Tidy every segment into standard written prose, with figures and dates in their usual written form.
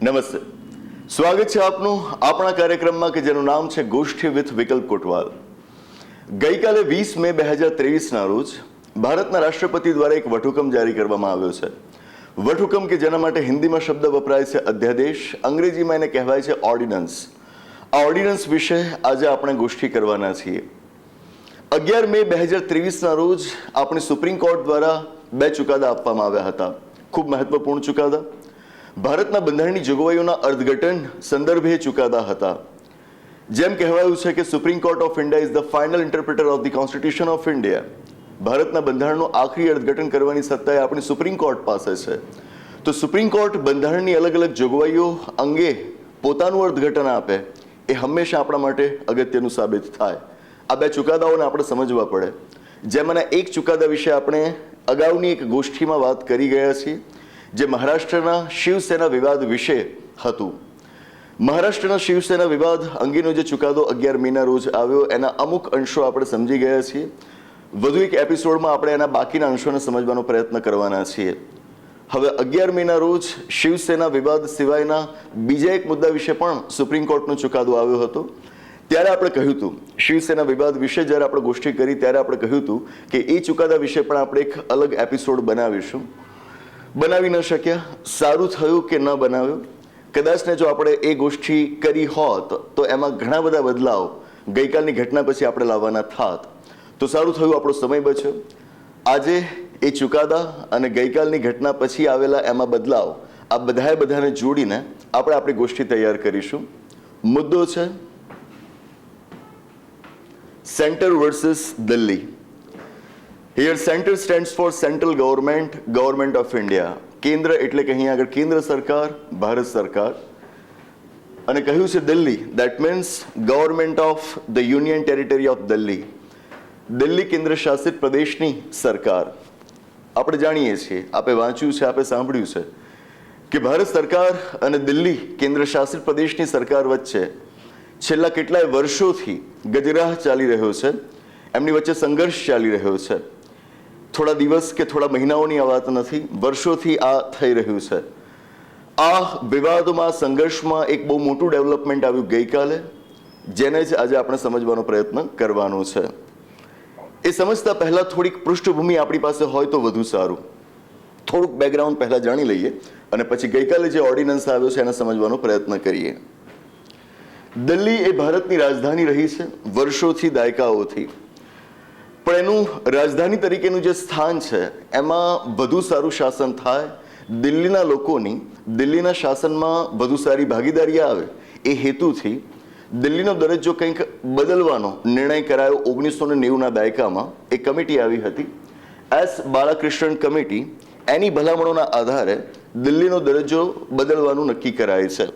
નમસ્તે, સ્વાગત છે આપનું આપણા કાર્યક્રમમાં કે જેનું નામ છે ગોષ્ઠી વિથ વિકલ્પ કોટવાલ. ગઈકાલે 20 મે 2023ના રોજ ભારતના રાષ્ટ્રપતિ દ્વારા એક વટહુકમ જારી કરવામાં આવ્યો છે. વટહુકમ કે જેના માટે હિન્દીમાં શબ્દ વપરાય છે અધ્યાદેશ, અંગ્રેજીમાં એને કહેવાય છે ઓર્ડિનન્સ. આ ઓર્ડિનન્સ વિશે આજે આપણે ગોષ્ઠી કરવાના છીએ. 11 મે 2023ના રોજ આપણી સુપ્રીમ કોર્ટ દ્વારા 2 ચુકાદા આપવામાં આવ્યા હતા. ખૂબ મહત્વપૂર્ણ ચુકાદા. ભારતના બંધારણની જોગવાઈઓના અર્થઘટન સંદર્ભે ચુકાદા હતા. જેમ કહેવાયું છે કે supreme court of India is the final interpreter of the constitution of India. ભારતના બંધારણનું આખરી અર્થઘટન કરવાની સત્તા આપણી સુપ્રીમ કોર્ટ પાસે છે. તો સુપ્રીમ કોર્ટ બંધારણની અલગ અલગ જોગવાઈઓ અંગે પોતાનું અર્થઘટન આપે એ હંમેશા આપણા માટે અગત્યનું સાબિત થાય. આ 2 ચુકાદાઓને આપણે સમજવા પડે. જેમાંના એક ચુકાદા વિશે આપણે અગાઉની એક ગોષ્ઠીમાં વાત કરી ગયા છીએ, જે મહારાષ્ટ્રના શિવસેના વિવાદ વિશે હતું. મહારાષ્ટ્રના શિવસેના વિવાદ અંગેનો જે ચુકાદો 11 મેના રોજ આવ્યો એના અમુક અંશો આપણે સમજી ગયા છીએ. વધુ એક એપિસોડમાં આપણે એના બાકીના અંશોને સમજવાનો પ્રયત્ન કરવાના છીએ. હવે 11 મેના રોજ શિવસેના વિવાદ સિવાયના બીજા એક મુદ્દા વિશે પણ સુપ્રીમ કોર્ટનો ચુકાદો આવ્યો હતો. ત્યારે આપણે કહ્યું હતું, શિવસેના વિવાદ વિશે જ્યારે આપણે ગોષ્ઠી કરી ત્યારે આપણે કહ્યું હતું કે એ ચુકાદા વિશે પણ આપણે એક અલગ એપિસોડ બનાવીશું. બનાવી ન શક્યા, સારું થયું કે ન બનાવ્યું. કદાચ ને જો આપણે એ ગોષ્ઠી કરી હોત તો એમાં ઘણા બધા બદલાવ ગઈકાલની ઘટના પછી આપણે લાવવાના થાત. તો સારું થયું, આપણો સમય બચ્યો. આજે એ ચુકાદા અને ગઈકાલની ઘટના પછી આવેલા એમાં બદલાવ આ બધાને જોડીને આપણે આપણી ગોષ્ઠી તૈયાર કરીશું. મુદ્દો છે centre versus Delhi. Here centre stands for central government, government of India. કેન્દ્ર એટલે કે અહીંયા આગળ કેન્દ્ર સરકાર, ભારત સરકાર. અને કહ્યું છે Delhi, that means government of the union territory of Delhi. Delhi કેન્દ્ર શાસિત પ્રદેશની સરકાર. આપણે જાણીએ છીએ, આપે વાંચ્યું છે, આપે સાંભળ્યું છે કે ભારત સરકાર અને દિલ્હી કેન્દ્ર શાસિત પ્રદેશની સરકાર વચ્ચે છેલ્લા કેટલાય વર્ષોથી ગજરાહ ચાલી રહ્યો છે. એમની વચ્ચે સંઘર્ષ ચાલી રહ્યો છે. થોડા દિવસ કે થોડા મહિનાઓની આ વાત નથી, વર્ષોથી આ થઈ રહ્યું છે. આ વિવાદોમાં, સંઘર્ષમાં એક બહુ મોટું ડેવલપમેન્ટ આવ્યું ગઈકાલે, જેને જ આજે આપણે સમજવાનો પ્રયત્ન કરવાનો છે. એ સમજતા પહેલા થોડીક પૃષ્ઠભૂમિ આપણી પાસે હોય તો વધુ સારું. થોડુંક બેકગ્રાઉન્ડ પહેલા જાણી લઈએ અને પછી ગઈકાલે જે ઓર્ડિનન્સ આવ્યો છે એને સમજવાનો પ્રયત્ન કરીએ. દિલ્હી એ ભારતની રાજધાની રહી છે વર્ષોથી, દાયકાઓથી. પણ એનું રાજધાની તરીકેનું જે સ્થાન છે એમાં વધુ સારું શાસન થાય, દિલ્હીના લોકોની દિલ્હીના શાસનમાં વધુ સારી ભાગીદારી આવે એ હેતુથી દિલ્હીનો દરજ્જો કંઈક બદલવાનો નિર્ણય કરાયો 1990ના દાયકામાં. એક કમિટી આવી હતી, એસ બાલાકૃષ્ણન કમિટી. એની ભલામણોના આધારે દિલ્હીનો દરજ્જો બદલવાનું નક્કી કરાય છે.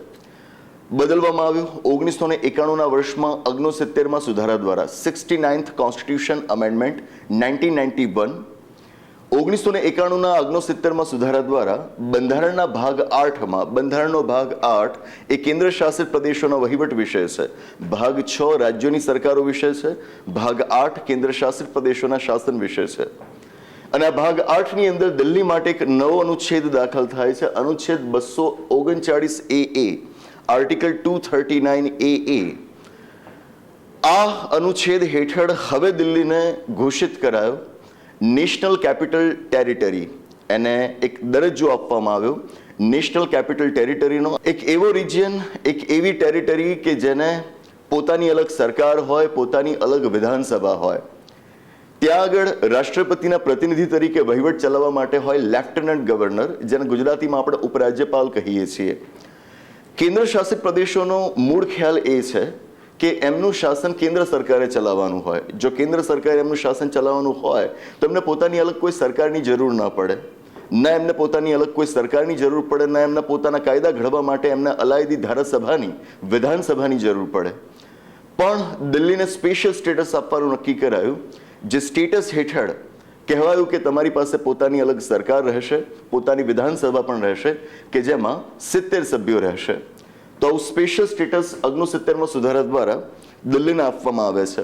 બદલવામાં આવ્યું 1991ના વર્ષમાં 69માં સુધારા દ્વારા, 69th કોન્સ્ટિટ્યુશન અમેન્ડમેન્ટ 1991. 1991ના 69માં સુધારા દ્વારા બંધારણના ભાગ 8માં, બંધારણનો ભાગ 8 એ કેન્દ્ર શાસિત પ્રદેશોના વહીવટ વિષય છે, ભાગ 6 રાજ્યોની સરકારો વિષય છે, ભાગ 8 કેન્દ્ર શાસિત પ્રદેશોના શાસન વિષય છે. અને આ ભાગ 8ની અંદર દિલ્હી માટે એક નવો અનુચ્છેદ દાખલ થાય છે, અનુચ્છેદ 239A. Article 239A. આ અનુચ્છેદ હેઠળ હવે દિલ્હીને ઘોષિત કરાયો નેશનલ કેપિટલ ટેરિટરી. એને એક દરજ્જો આપવામાં આવ્યો નેશનલ કેપિટલ ટેરિટરીનો. એક એવો રિજિયન, એક એવી ટેરિટરી કે જેને પોતાની અલગ સરકાર હોય, પોતાની અલગ વિધાનસભા હોય. ત્યાં આગળ રાષ્ટ્રપતિના પ્રતિનિધિ તરીકે વહીવટ ચલાવવા માટે હોય લેફ્ટનન્ટ ગવર્નર, જેને ગુજરાતીમાં આપણે ઉપરાજ્યપાલ કહીએ છીએ. કેન્દ્ર શાસિત પ્રદેશોનો મૂળ ખ્યાલ એ છે કે એમનું શાસન કેન્દ્ર સરકારે ચલાવવાનું હોય. જો કેન્દ્ર સરકારે એમનું શાસન ચલાવવાનું હોય તો એમને પોતાની અલગ કોઈ સરકારની જરૂર ન પડે, ના એમને પોતાની અલગ કોઈ સરકારની જરૂર પડે, ના એમના પોતાના કાયદા ઘડવા માટે એમને અલાયદી ધારાસભાની, વિધાનસભાની જરૂર પડે. પણ દિલ્હીને સ્પેશિયલ સ્ટેટસ આપવાનું નક્કી કરાયું, જે સ્ટેટસ હેઠળ કહેવાયું કે તમારી પાસે પોતાની અલગ સરકાર રહેશે, પોતાની વિધાનસભા પણ રહેશે કે જેમાં 70 સભ્યો રહેશે. તો આવું સ્પેશિયલ સ્ટેટસ 69માં સુધારા દ્વારા દિલ્હીને આપવામાં આવે છે.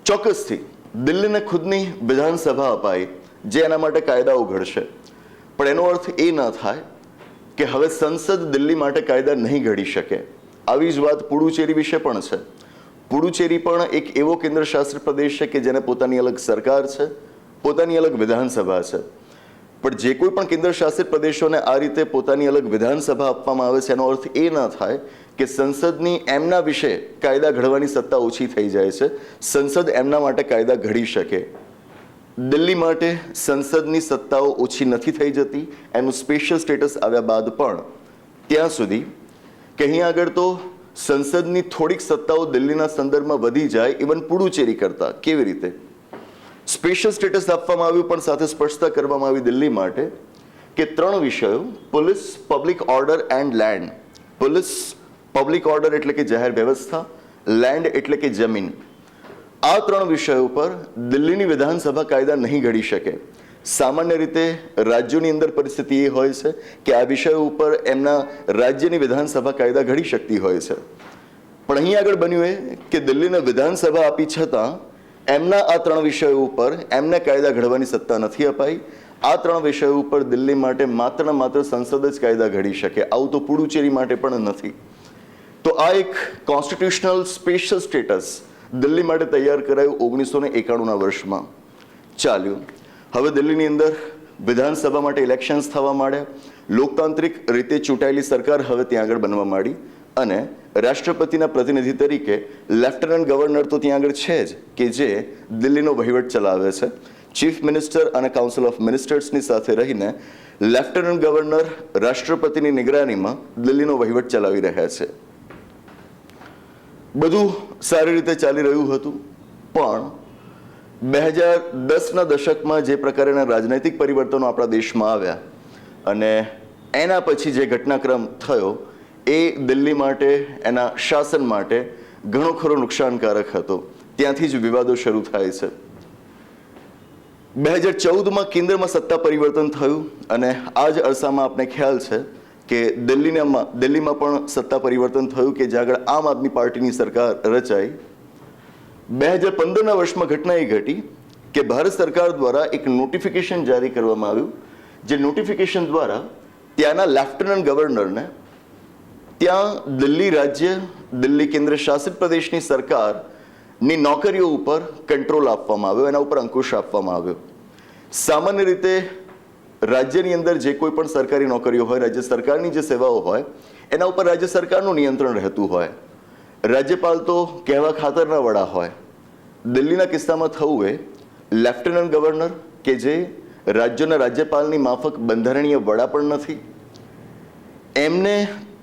ચોક્કસથી દિલ્હીને ખુદની વિધાનસભા અપાઈ, જે એના માટે કાયદાઓ ઘડશે. પણ એનો અર્થ એ ન થાય કે હવે સંસદ દિલ્હી માટે કાયદા નહીં ઘડી શકે. આવી જ વાત પુડુચેરી વિશે પણ છે. પુડુચેરી પણ એક એવો કેન્દ્ર શાસિત પ્રદેશ છે કે જેને પોતાની અલગ સરકાર છે, પોતાની અલગ વિધાનસભા છે. પણ જે કોઈ પણ કેન્દ્ર શાસિત પ્રદેશોને આ રીતે પોતાની અલગ વિધાનસભા આપવામાં આવે છે, એનો અર્થ એ ન થાય કે સંસદની એમના વિશે કાયદા ઘડવાની સત્તા ઓછી થઈ જાય છે. સંસદ એમના માટે કાયદા ઘડી શકે. દિલ્હી માટે સંસદની સત્તાઓ ઓછી નથી થઈ જતી. એનું સ્પેશિયલ સ્ટેટસ આવ્યા બાદ પણ ત્યાં સુધી કે અહીં આગળ તો સંસદની થોડીક સત્તાઓ દિલ્હીના સંદર્ભમાં વધી જાય, ઇવન પુડુચેરી કરતા. કેવી રીતે? સ્પેશિયલ સ્ટેટસ આપવામાં આવ્યું, પણ સાથે સ્પષ્ટતા કરવામાં આવી દિલ્હી માટે કે 3 વિષયો: police, public order and land. Police, public order એટલે કે જાહેર વ્યવસ્થા, લેન્ડ એટલે કે જમીન. આ 3 વિષયો પર દિલ્હીની વિધાનસભા કાયદા નહીં ઘડી શકે. સામાન્ય રીતે રાજ્યોની અંદર પરિસ્થિતિ એ હોય છે કે આ વિષયો ઉપર એમના રાજ્યની વિધાનસભા કાયદા ઘડી શકતી હોય છે. પણ અહીં આગળ બન્યું એ કે દિલ્હીને વિધાનસભા આપી છતાં એમના આ 3 વિષયો ઉપર એમને કાયદા ઘડવાની સત્તા નથી અપાઈ. આ 3 વિષયો ઉપર દિલ્હી માટે માત્ર ને માત્ર સંસદ જ કાયદા ઘડી શકે. આવું તો પુડુચેરી માટે પણ નથી. તો આ એક કોન્સ્ટિટ્યુશનલ સ્પેશિયલ સ્ટેટસ દિલ્હી માટે તૈયાર કરાયું 1991ના વર્ષમાં. ચાલ્યું. હવે દિલ્હીની અંદર વિધાનસભા માટે ઇલેક્શન્સ થવા માંડ્યા. લોકતાંત્રિક રીતે ચૂંટાયેલી સરકાર હવે ત્યાં આગળ બનવા માંડી અને રાષ્ટ્રપતિના પ્રતિનિધિ તરીકે લેફ્ટનન્ટ ગવર્નર તો ત્યાં આગળ છે જ કે જે દિલ્હીનો વહીવટ ચલાવે છે. ચીફ મિનિસ્ટર અને કાઉન્સિલ ઓફ મિનિસ્ટર્સની સાથે રહીને લેફ્ટનન્ટ ગવર્નર રાષ્ટ્રપતિની નિગરાનીમાં દિલ્હીનો વહીવટ ચલાવી રહ્યા છે. બધું સારી રીતે ચાલી રહ્યું હતું, પણ 2010ના દશકમાં જે પ્રકારના રાજનૈતિક પરિવર્તનો આપણા દેશમાં આવ્યા અને એના પછી જે ઘટનાક્રમ થયો એ દિલ્હી માટે, એના શાસન માટે ઘણો ખરો નુકસાનકારક હતો. ત્યાંથી જ વિવાદો શરૂ થાય છે. 2014માં કેન્દ્રમાં સત્તા પરિવર્તન થયું અને આ જ અરસામાં આપને ખ્યાલ છે કે દિલ્હીમાં પણ સત્તા પરિવર્તન થયું કે જ્યાં આગળ આમ આદમી પાર્ટીની સરકાર રચાઈ. 2015ના વર્ષમાં ઘટના એ ઘટી કે ભારત સરકાર દ્વારા એક નોટિફિકેશન જારી કરવામાં આવ્યું, જે નોટિફિકેશન દ્વારા ત્યાંના લેફ્ટનન્ટ ગવર્નરને ત્યાં દિલ્હી રાજ્ય, દિલ્હી કેન્દ્ર શાસિત પ્રદેશની સરકારની નોકરીઓ ઉપર કંટ્રોલ આપવામાં આવ્યો, એના ઉપર અંકુશ આપવામાં આવ્યો. સામાન્ય રીતે રાજ્યની અંદર જે કોઈ પણ સરકારી નોકરીઓ હોય, રાજ્ય સરકારની જે સેવાઓ હોય, એના ઉપર રાજ્ય સરકારનું નિયંત્રણ રહેતું હોય. રાજ્યપાલ તો કહેવા ખાતરના વડા હોય. દિલ્હીના કિસ્સામાં થવું એ લેફ્ટનન્ટ ગવર્નર કે જે રાજ્યોના રાજ્યપાલની માફક બંધારણીય વડા પણ નથી, એમને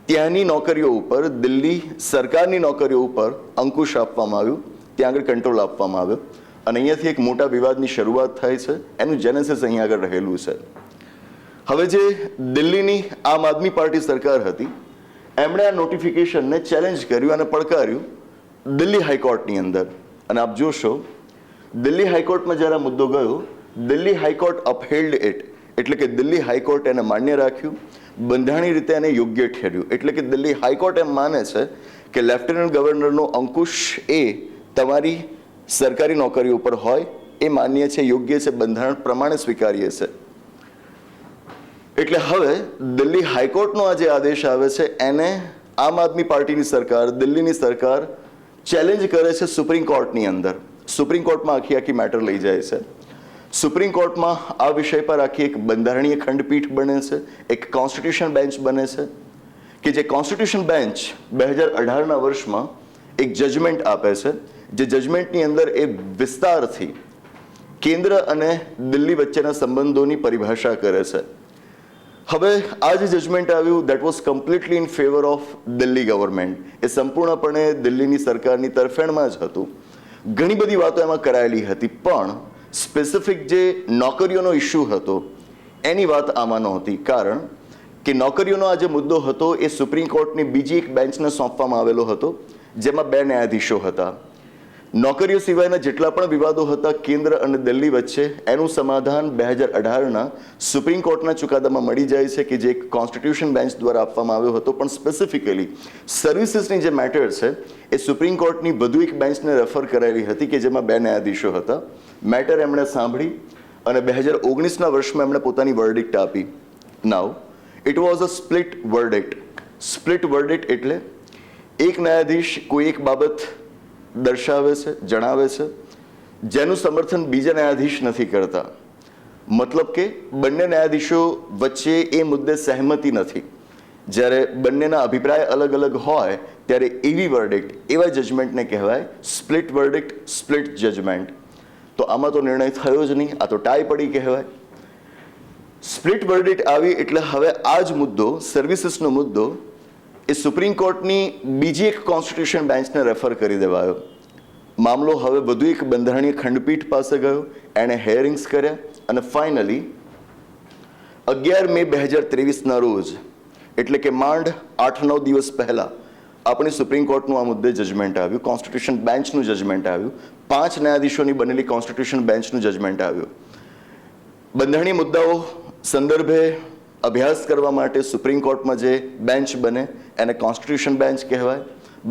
ત્યાંની નોકરીઓ ઉપર, દિલ્હી સરકારની નોકરીઓ ઉપર અંકુશ આપવામાં આવ્યું, ત્યાં આગળ કંટ્રોલ આપવામાં આવ્યો. અને અહીંયાથી એક મોટા વિવાદની શરૂઆત થાય છે. એનું જેનેસિસ અહીં આગળ રહેલું છે. હવે જે દિલ્હીની આમ આદમી પાર્ટી સરકાર હતી, એમણે આ નોટિફિકેશનને ચેલેન્જ કર્યું અને પડકાર્યું દિલ્હી હાઈકોર્ટની અંદર. અને આપ જોશો, દિલ્હી હાઈકોર્ટમાં જ્યારે આ મુદ્દો ગયો, દિલ્હી હાઈકોર્ટ અપહેલ્ડ ઇટ, એટલે કે દિલ્હી હાઈકોર્ટ એને માન્ય રાખ્યું, બંધારણીય રીતે એને યોગ્ય ઠેર્યું. એટલે કે દિલ્હી હાઈકોર્ટ એમ માને છે કે લેફ્ટનન્ટ ગવર્નરનો અંકુશ એ તમારી સરકારી નોકરી ઉપર હોય, એ માન્ય છે, યોગ્ય છે, બંધારણ પ્રમાણે સ્વીકાર્ય છે. એટલે હવે દિલ્હી હાઈકોર્ટનો આ જે આદેશ આવે છે એને આમ આદમી પાર્ટીની સરકાર, દિલ્હીની સરકાર ચેલેન્જ કરે છે સુપ્રીમ કોર્ટની અંદર. સુપ્રીમ કોર્ટમાં આખી મેટર લઈ જાય છે. સુપ્રીમ કોર્ટમાં આ વિષય પર આખી એક બંધારણીય ખંડપીઠ બને છે, એક કોન્સ્ટિટ્યુશન બેન્ચ બને છે કે જે કોન્સ્ટિટ્યુશન બેન્ચ 2018ના વર્ષમાં એક જજમેન્ટ આપે છે. જે જજમેન્ટની અંદર એ વિસ્તારથી કેન્દ્ર અને દિલ્હી વચ્ચેના સંબંધોની પરિભાષા કરે છે. હવે આ જે જજમેન્ટ આવ્યું, that was completely in favour of Delhi government. એ સંપૂર્ણપણે દિલ્હીની સરકારની તરફેણમાં જ હતું. ઘણી બધી વાતો એમાં કરાયેલી હતી, પણ સ્પેસિફિક જે નોકરીઓનો ઇસ્યુ હતો એની વાત આમાં નહોતી. કારણ કે નોકરીઓનો આ જે મુદ્દો હતો એ સુપ્રીમ કોર્ટની બીજી એક બેન્ચને સોંપવામાં આવેલો હતો, જેમાં 2 ન્યાયાધીશો હતા. નોકરીઓ સિવાયના જેટલા પણ વિવાદો હતા કેન્દ્ર અને દિલ્હી વચ્ચે, એનું સમાધાન 2018ના સુપ્રીમ કોર્ટના ચુકાદામાં મળી જાય છે કે જે એક કોન્સ્ટિટ્યુશન બેન્ચ દ્વારા આપવામાં આવ્યો હતો. પણ સ્પેસિફિકલી સર્વિસીસની જે મેટર છે એ સુપ્રીમ કોર્ટની વધુ એક બેન્ચને રેફર કરાયેલી હતી કે જેમાં 2 ન્યાયાધીશો હતા. મેટર એમણે સાંભળી અને 2019ના વર્ષમાં એમણે પોતાની વર્ડિક્ટ આપી. Now it was a split verdict. Split verdict એટલે એક ન્યાયાધીશ કોઈ એક બાબત દર્શાવે છે, જણાવે છે, જેનું સમર્થન બીજા ન્યાયાધીશ નથી કરતા. મતલબ કે બંને ન્યાયાધીશો વચ્ચે એ મુદ્દે સહેમતિ નથી. જ્યારે બંનેના અભિપ્રાય અલગ અલગ હોય ત્યારે એવી વર્ડિક્ટ, એવા જજમેન્ટને કહેવાય સ્પ્લિટ વર્ડિક્ટ, સ્પ્લિટ જજમેન્ટ. તો આમાં તો નિર્ણય થયો જ નહીં, આ તો ટાઈ પડી કહેવાય. સ્પ્લિટ વર્ડિક્ટ આવી એટલે હવે આ જ મુદ્દો, સર્વિસીસનો મુદ્દો, એ સુપ્રીમ કોર્ટની બીજી એક કોન્સ્ટિટ્યુશન બેન્ચને રેફર કરી દેવાયો. મામલો હવે વધુ એક બંધારણીય ખંડપીઠ પાસે ગયો, એણે હેરિંગ્સ કર્યા અને ફાઇનલી 11 મે 2023ના રોજ, એટલે કે માંડ 8-9 દિવસ પહેલા આપણી સુપ્રીમ કોર્ટનું આ મુદ્દે જજમેન્ટ આવ્યું, કોન્સ્ટિટ્યુશન બેન્ચનું જજમેન્ટ આવ્યું, 5 ન્યાયાધીશોની બનેલી કોન્સ્ટિટ્યુશન બેન્ચનું જજમેન્ટ આવ્યું. બંધારણીય મુદ્દાઓ સંદર્ભે અભ્યાસ કરવા માટે સુપ્રીમ કોર્ટમાં જે બેન્ચ બને એને કોન્સ્ટિટ્યુશન બેન્ચ કહેવાય.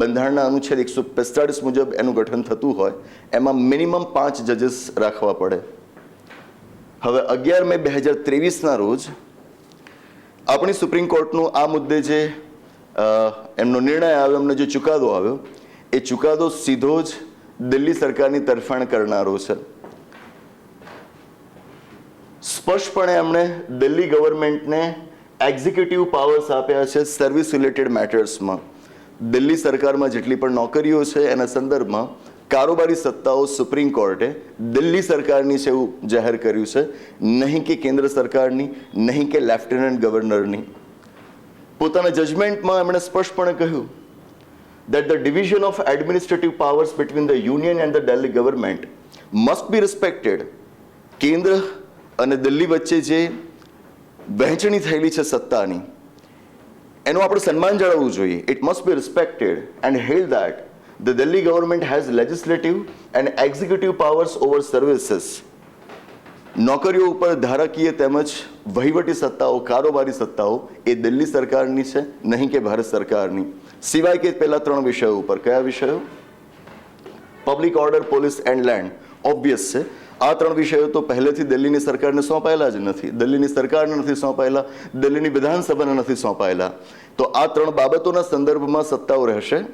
બંધારણના અનુચ્છેદ 145 મુજબ એનું ગઠન થતું હોય, એમાં મિનિમમ 5 જજીસ રાખવા પડે. હવે 11 મે 2023ના રોજ આપણી સુપ્રીમ કોર્ટનું આ મુદ્દે જે એમનો નિર્ણય આવ્યો, એમનો જે ચુકાદો આવ્યો, એ ચુકાદો સીધો જ દિલ્હી સરકારની તરફેણ કરનારો છે. સ્પષ્ટપણે એમણે દિલ્હી ગવર્મેન્ટને એક્ઝિક્યુટિવ પાવર્સ આપ્યા છે સર્વિસ રિલેટેડ મેટર્સમાં. દિલ્હી સરકારમાં જેટલી પણ નોકરીઓ છે એના સંદર્ભમાં કારોબારી સત્તાઓ સુપ્રીમ કોર્ટે દિલ્હી સરકારની છે એવું જાહેર કર્યું છે, નહીં કે કેન્દ્ર સરકારની, નહીં કે લેફ્ટનન્ટ ગવર્નરની. પોતાના જજમેન્ટમાં એમણે સ્પષ્ટપણે કહ્યું that the division of administrative powers between the union and the Delhi government must be respected. કેન્દ્ર અને દિલ્હી વચ્ચે જે વહેંચણી થયેલી છે સત્તાની, એનું આપણે સન્માન જાળવવું જોઈએ. It must be respected and held that the Delhi government has legislative and executive powers over services. નોકરીઓ ઉપર ધારાકીય તેમજ વહીવટી સત્તાઓ, કારોબારી સત્તાઓ એ દિલ્હી સરકારની છે, નહીં કે ભારત સરકારની. સિવાય કે પહેલા 3 વિષયો ઉપર. કયા વિષયો? Public order, police and land. Obvious છે, આ 3 વિષયો તો પહેલેથી દિલ્હીની સરકારને સોંપાયેલા જ નથી. દિલ્હીની સરકારને નથી સોંપાયેલા, દિલ્હીની વિધાનસભાને નથી સોંપાયેલા. તો આ 3 બાબતોના સંદર્ભમાં સત્તાઓ રહેશે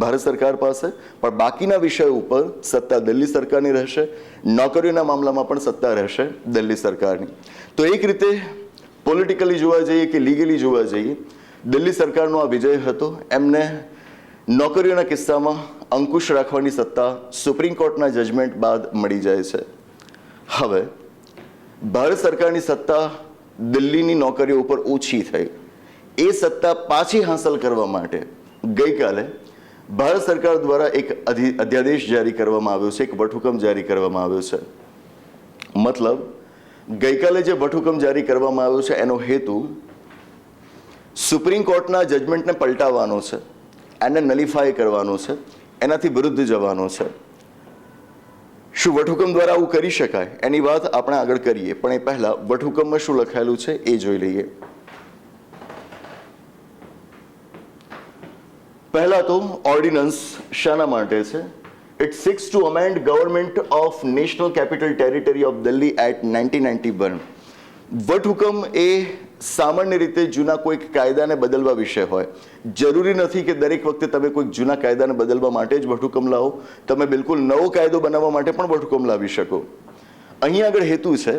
ભારત સરકાર પાસે, પણ બાકીના વિષયો ઉપર સત્તા દિલ્હી સરકારની રહેશે. નોકરીઓના મામલામાં પણ સત્તા રહેશે દિલ્હી સરકારની. તો એક રીતે પોલિટિકલી જોવા જઈએ કે લીગલી જોવા જઈએ, દિલ્હી સરકારનો આ વિજય હતો. એમને નોકરીઓના કિસ્સામાં અંકુશ રાખવાની સત્તા સુપ્રીમ કોર્ટના જજમેન્ટ બાદ મળી જાય છે. હવે ભારત સરકારની સત્તા દિલ્હીની નોકરીઓ ઉપર ઓછી થઈ. એ સત્તા પાછી હાંસલ કરવા માટે ગઈકાલે ભારત સરકાર દ્વારા એક અધ્યાદેશ જારી કરવામાં આવ્યો છે, એક વટહુકમ જારી કરવામાં આવ્યો છે. મતલબ ગઈકાલે જે વટહુકમ જારી કરવામાં આવ્યો છે એનો હેતુ સુપ્રીમ કોર્ટના જજમેન્ટને પલટાવવાનો છે, એને નલિફાય કરવાનો છે, એનાથી વિરુદ્ધ જવાનો છે. શું વટહુકમ દ્વારા આવું કરી શકાય એની વાત આપણે આગળ કરીએ, પણ એ પહેલા વટહુકમમાં શું લખાયેલું છે એ જોઈ લઈએ. પહેલા તો ઓર્ડિનન્સ શાના માટે છે? It seeks to amend government of national capital territory of Delhi act 1991. વટહુકમ એ સામાન્ય રીતે જૂના કોઈક કાયદાને બદલવા વિશે હોય. જરૂરી નથી કે દરેક વખતે તમે કોઈક જૂના કાયદાને બદલવા માટે જ વટહુકમ લાવો. તમે બિલકુલ નવો કાયદો બનાવવા માટે પણ વટહુકમ લાવી શકો. અહીં આગળ હેતુ છે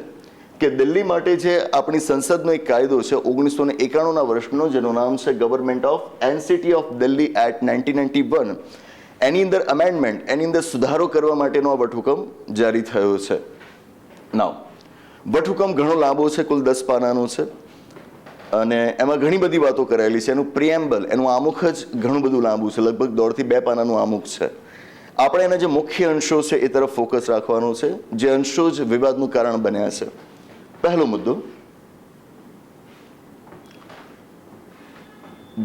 કે દિલ્હી માટે જે આપણી સંસદનો એક કાયદો છે 1991ના વર્ષનો, જેનું નામ છે government of NCT of Delhi act 1991, એની અંદર અમેન્ડમેન્ટ, એની અંદર સુધારો કરવા માટેનો આ વટહુકમ જારી થયો છે. નાવ વટહુકમ ઘણો લાંબો છે, કુલ 10 પાનાનો છે અને એમાં ઘણી બધી વાતો કરાયેલી છે. એનું પ્રિએમ્બલ, એનું આમુખ જ ઘણું બધું લાંબુ છે, લગભગ 1.5 થી 2 પાનાનું આમુખ છે. આપણે એના જે મુખ્ય અંશો છે એ તરફ ફોકસ રાખવાનો છે, જે અંશો જ વિવાદનું કારણ બન્યા છે. પહેલો મુદ્દો,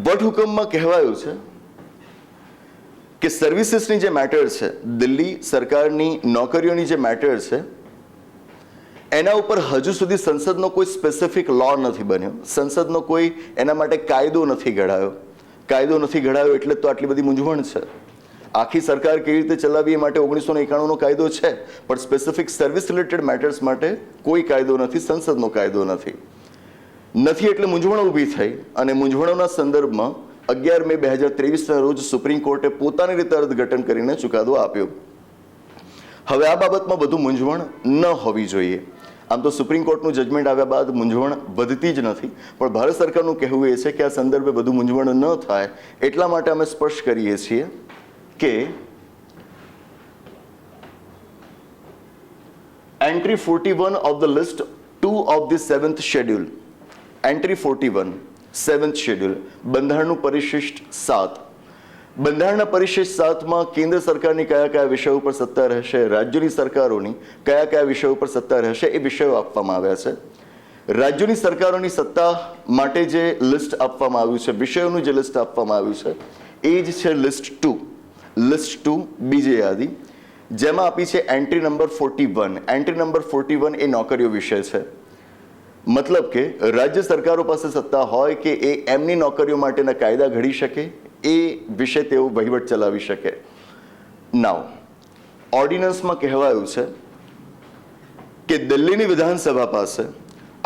વટહુકમમાં કહેવાયું છે કે સર્વિસીસની જે મેટર છે, દિલ્હી સરકારની નોકરીઓની જે મેટર છે, એના ઉપર હજુ સુધી સંસદનો કોઈ સ્પેસિફિક લો નથી બન્યો. સંસદનો કોઈ એના માટે કાયદો નથી ઘડાયો. કાયદો નથી ઘડાયો એટલે તો આટલી બધી મૂંઝવણ છે. આખી સરકાર કેવી રીતે ચલાવી એ માટે 1991નો કાયદો છે, પણ સ્પેસિફિક સર્વિસ રિલેટેડ મેટર્સ માટે કોઈ કાયદો નથી, સંસદનો કાયદો નથી. નથી એટલે મૂંઝવણ ઊભી થઈ અને મૂંઝવણોના સંદર્ભમાં 11 મે 2023ના રોજ સુપ્રીમ કોર્ટે પોતાની રીતે અર્થઘટન કરીને ચુકાદો આપ્યો. હવે આ બાબતમાં વધુ મૂંઝવણ ન હોવી જોઈએ. આમ તો સુપ્રીમ કોર્ટનું જજમેન્ટ આવ્યા બાદ મૂંઝવણ વધતી જ નથી, પણ ભારત સરકારનું કહેવું એ છે કે આ સંદર્ભે વધુ મૂંઝવણ ન થાય એટલા માટે અમે સ્પષ્ટ કરીએ છીએ કે entry 41 of the list 2 of the 7th schedule, entry 41 7th schedule, બંધારણનું પરિશિષ્ટ 7. બંધારણના પરિશિષ્ટ 7માં કેન્દ્ર સરકારની કયા કયા વિષયો ઉપર સત્તા રહેશે, રાજ્યોની સરકારોની કયા કયા વિષયો ઉપર સત્તા રહેશે, એ વિષયો આપવામાં આવ્યા છે. રાજ્યોની સરકારોની સત્તા માટે જે લિસ્ટ આપવામાં આવ્યું છે, વિષયોનું જે લિસ્ટ આપવામાં આવ્યું છે, એ જ છે લિસ્ટ 2. લિસ્ટ 2 બીજી યાદી, જેમાં આપી છે એન્ટ્રી નંબર 41. એન્ટ્રી નંબર 41 એ નોકરીઓ વિશે છે. મતલબ કે રાજ્ય સરકારો પાસે સત્તા હોય કે એ એમની નોકરીઓ માટેના કાયદા ઘડી શકે, એ વિશે તેઓ વહીવટ ચલાવી શકે. નાવ ઓર્ડિનન્સમાં કહેવાયું છે કે દિલ્હીની વિધાનસભા પાસે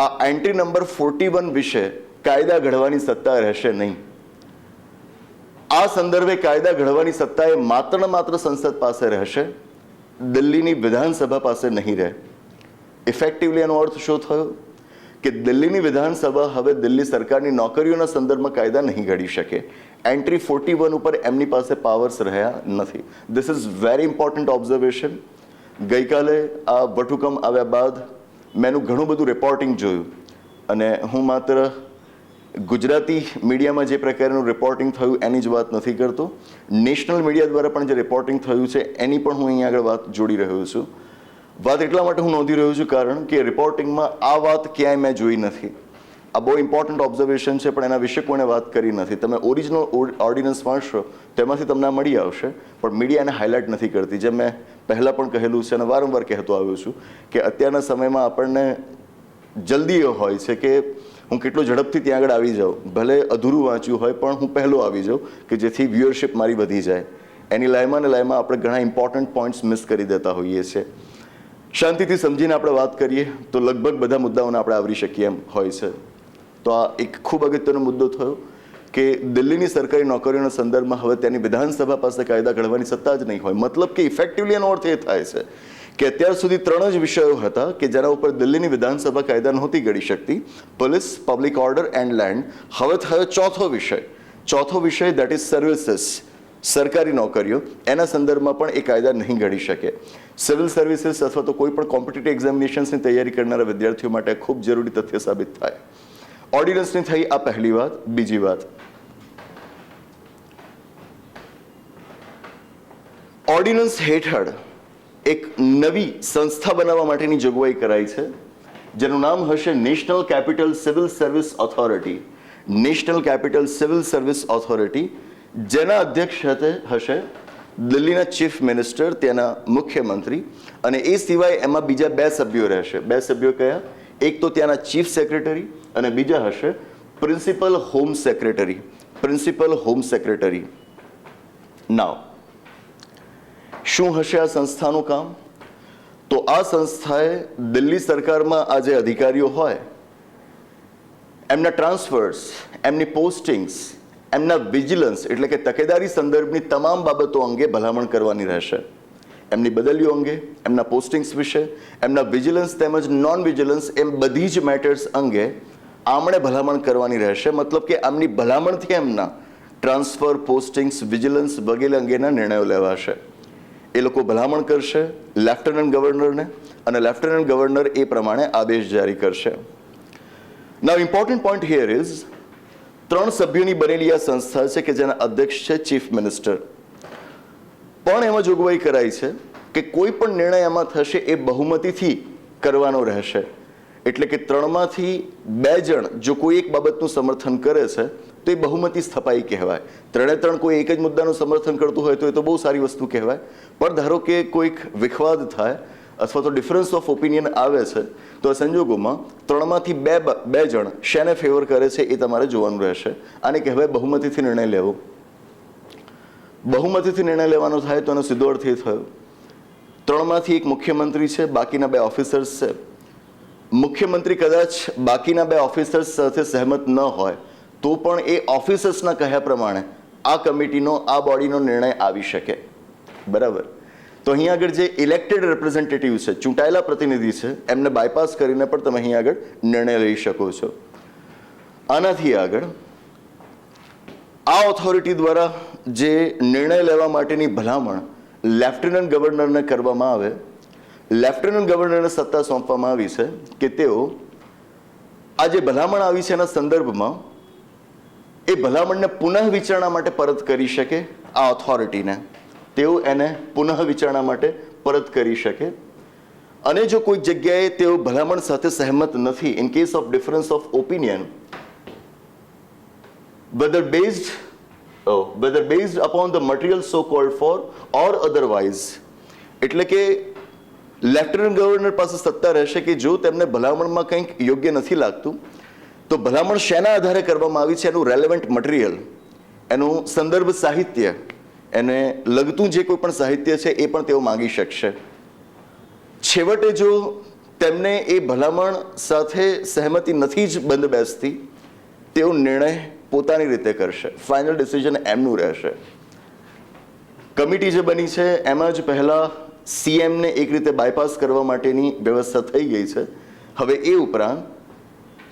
આ એન્ટ્રી નંબર 41 વિશે કાયદા ઘડવાની સત્તા રહેશે નહીં. આ સંદર્ભે કાયદા ઘડવાની સત્તા એ માત્ર ને માત્ર સંસદ પાસે રહેશે, દિલ્હીની વિધાનસભા પાસે નહીં રહે. ઇફેક્ટિવલી એનો અર્થ શું થયો કે દિલ્હીની વિધાનસભા હવે દિલ્હી સરકારની નોકરીઓના સંદર્ભમાં કાયદા નહીં ઘડી શકે. એન્ટ્રી 41 ઉપર એમની પાસે પાવર્સ રહ્યા નથી. This is very important observation. ગઈકાલે આ વટહુકમ આવ્યા બાદ મેં ઘણું બધું રિપોર્ટિંગ જોયું અને હું માત્ર ગુજરાતી મીડિયામાં જે પ્રકારનું રિપોર્ટિંગ થયું એની જ વાત નથી કરતો. નેશનલ મીડિયા દ્વારા પણ જે રિપોર્ટિંગ થયું છે એની પણ હું અહીંયા આગળ વાત જોડી રહ્યો છું. વાત એટલા માટે હું નોંધી રહ્યો છું કારણ કે રિપોર્ટિંગમાં આ વાત ક્યાંય મેં જોઈ નથી. આ બહુ ઇમ્પોર્ટન્ટ ઓબ્ઝર્વેશન છે, પણ એના વિશે કોણે વાત કરી નથી. તમે ઓરિજિનલ ઓર્ડિનન્સ વાંચશો તેમાંથી તમને આ મળી આવશે, પણ મીડિયા એને હાઇલાઇટ નથી કરતી. જેમ મેં પહેલાં પણ કહેલું છે અને વારંવાર કહેતો આવ્યો છું કે અત્યારના સમયમાં આપણને જલ્દી એ હોય છે કે હું કેટલો ઝડપથી ત્યાં આગળ આવી જાઉં, ભલે અધૂરું વાંચ્યું હોય પણ હું પહેલો આવી જાઉં કે જેથી વ્યુઅરશિપ મારી વધી જાય. એની લાઈમાં ને લાઈમાં આપણે ઘણા ઇમ્પોર્ટન્ટ પોઈન્ટ્સ મિસ કરી દેતા હોઈએ છીએ. શાંતિથી સમજીને આપણે વાત કરીએ તો લગભગ બધા મુદ્દાઓને આપણે આવરી શકીએ એમ હોય છે. તો આ એક ખૂબ અગત્યનો મુદ્દો થયો કે દિલ્હીની સરકારી નોકરીઓના સંદર્ભમાં હવે તેની વિધાનસભા પાસે કાયદા ઘડવાની સત્તા જ નહીં હોય. મતલબ કે ઇફેક્ટિવલી એનો અર્થ એ થાય છે કે અત્યાર સુધી 3 જ વિષયો હતા કે જેના ઉપર દિલ્હીની વિધાનસભા કાયદા નહોતી ઘડી શકતી, police, public order and land. હવે થયો ચોથો વિષય. ચોથો વિષય દેટ ઇઝ સર્વિસીસ, સરકારી નોકરીઓ. એના સંદર્ભમાં પણ એ કાયદા નહીં ઘડી શકે. સિવિલ સર્વિસીસ અથવા તો કોઈ પણ કોમ્પિટિટિવ એક્ઝામિનેશન્સની તૈયારી કરનારા વિદ્યાર્થીઓ માટે ખૂબ જરૂરી તથ્ય સાબિત થાય. ઓર્ડિનન્સની થઈ આ પહેલી વાત. બીજી વાત, ઓર્ડિનન્સ હેઠળ એક નવી સંસ્થા બનાવવા માટેની જોગવાઈ કરાઈ છે, જેનું નામ હશે national capital civil service authority. National capital civil service authority, જેના અધ્યક્ષ હશે દિલ્હીના ચીફ મિનિસ્ટર, તેના મુખ્યમંત્રી, અને એ સિવાય એમાં બીજા 2 સભ્યો રહેશે. 2 સભ્યો કયા? એક તો ત્યાંના ચીફ સેક્રેટરી અને બીજા હશે principal home secretary. Principal home secretary. Now શું હશે આ સંસ્થાનું કામ? તો આ સંસ્થાએ દિલ્હી સરકારમાં આ જે અધિકારીઓ હોય એમના ટ્રાન્સફર્સ, એમની પોસ્ટિંગ્સ, એમના વિજિલન્સ એટલે કે તકેદારી સંદર્ભની તમામ બાબતો અંગે ભલામણ કરવાની રહેશે. એમની બદલીઓ અંગે, એમના પોસ્ટિંગ્સ વિશે, એમના વિજિલન્સ તેમજ નોન વિજિલન્સ, એમ બધી જ મેટર્સ અંગે આમણે ભલામણ કરવાની રહેશે. મતલબ કે આમની ભલામણથી એમના ટ્રાન્સફર, પોસ્ટિંગ્સ, વિજિલન્સ વગેરે અંગેના નિર્ણયો લેવાશે. એ લોકો ભલામણ કરશે લેફ્ટનન્ટ ગવર્નરને અને લેફ્ટનન્ટ ગવર્નર એ પ્રમાણે આદેશ જારી કરશે. નાઉ ઇમ્પોર્ટન્ટ પોઈન્ટ હિયર ઇઝ 3 સભ્યોની બનેલી આ સંસ્થા છે કે જેના અધ્યક્ષ છે ચીફ મિનિસ્ટર. પણ એમાં જોગવાઈ કરાઈ છે કે કોઈ પણ નિર્ણય એમાં થશે એ બહુમતીથી કરવાનો રહેશે. એટલે કે 3માંથી 2 જણ જો કોઈ એક બાબતનું સમર્થન કરે છે તો એ બહુમતી સ્થપાઈ કહેવાય. 3 કોઈ એક જ મુદ્દાનું સમર્થન કરતું હોય તો એ તો બહુ સારી વસ્તુ કહેવાય. પણ ધારો કે કોઈક વિખવાદ થાય અથવા તો ડિફરન્સ ઓફ ઓપિનિયન આવે છે તો આ સંજોગોમાં 3માંથી 2 જણ શેને ફેવર કરે છે એ તમારે જોવાનું રહેશે. આને કહેવાય બહુમતીથી નિર્ણય લેવો. બહુમતીથી નિર્ણય લેવાનો થાય તો એનો સીધો અર્થ એ થયો 3માંથી એક મુખ્યમંત્રી છે, બાકીના 2 ઓફિસર્સ છે. મુખ્યમંત્રી કદાચ બાકીના બે ઓફિસર્સ સાથે સહેમત ન હોય તો પણ એ ઓફિસર્સના કહ્યા પ્રમાણે આ કમિટીનો આ બોડીનો નિર્ણય આવી શકે, બરાબર. તો અહીંયા આગળ જે ઇલેક્ટેડ રિપ્રેઝેન્ટેટિવ છે, ચૂંટાયેલા પ્રતિનિધિ છે, એમને બાયપાસ કરીને પણ તમે અહીંયા આગળ નિર્ણય લઈ શકો છો. આનાથી આગળ આ ઓથોરિટી દ્વારા જે નિર્ણય લેવા માટેની ભલામણ લેફ્ટનન્ટ ગવર્નરને કરવામાં આવે, લેફ્ટનન્ટ ગવર્નરને સત્તા સોંપવામાં આવી છે કે તેઓ આ જે ભલામણ આવી છે એના સંદર્ભમાં એ ભલામણને પુનઃ વિચારણા માટે પરત કરી શકે. આ ઓથોરિટીને તેઓ એને પુનઃ વિચારણા માટે પરત કરી શકે. અને જો કોઈ જગ્યાએ તેઓ ભલામણ સાથે સહેમત નથી, in case of difference of opinion, whether based upon the material so called for or otherwise, એટલે કે લેફ્ટનન્ટ ગવર્નર પાસે સત્તા રહેશે કે જો તેમને ભલામણમાં કંઈક યોગ્ય નથી લાગતું તો ભલામણ શેના આધારે કરવામાં આવી છે એનું રેલેવન્ટ મટીરિયલ, એનું સંદર્ભ સાહિત્ય, એને લગતું જે કોઈ પણ સાહિત્ય છે એ પણ તેઓ માંગી શકશે. છેવટે જો તેમને એ ભલામણ સાથે સહેમતિ નથી જ બંધ બેસતી, તેઓ નિર્ણય પોતાની રીતે કરશે. ફાઇનલ ડિસિઝન એમનું રહેશે. કમિટી જે બની છે એમાં જ પહેલા સીએમને એક રીતે બાયપાસ કરવા માટેની વ્યવસ્થા થઈ ગઈ છે. હવે એ ઉપરાંત